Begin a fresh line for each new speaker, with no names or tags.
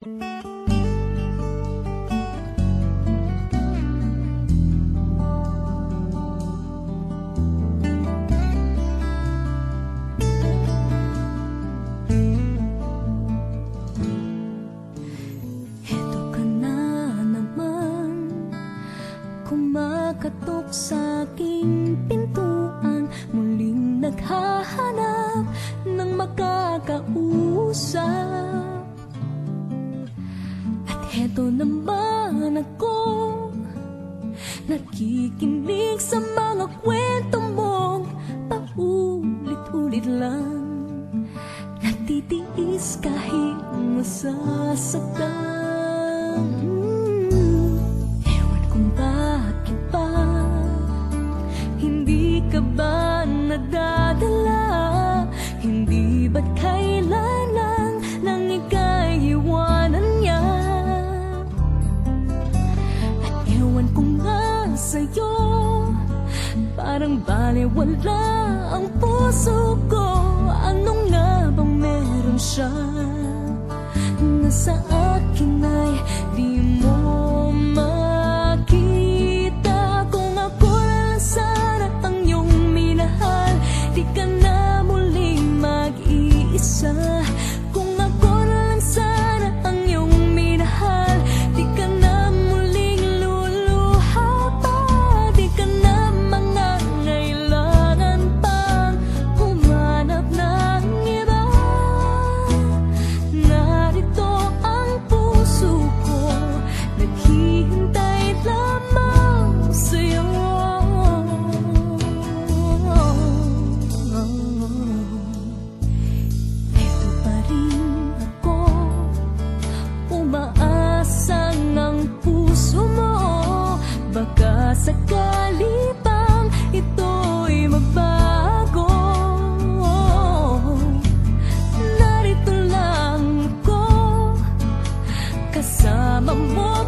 Kumakatok sa aking pintuan, muling naghahanap ng makakausap. At heto naman ako, nakikinig sa mga kwento mong paulit-ulit lang. Natitiis kahit masasaktan. Ka ba nadadala? Hindi ba't kailangan nang ika'y iwanan niya? At ewan ko nga sa'yo, parang balewala ang puso ko. Ano nga bang meron siya na sa akin ay di mo makita? Kung ako lang sana ang iyong minahal, di ka na muling mag-iisa. Kung ako lang sana ang iyong minahal, di ka na muling luluha pa. Di ka na mangangailangan pang humanap ng iba. Narito ang puso ko, naghihintay lamang sa'yo. Eto pa rin ako, umaasang ang puso mo. Baka sakali pang ito'y magbago. Narito lang ako, kasama mo.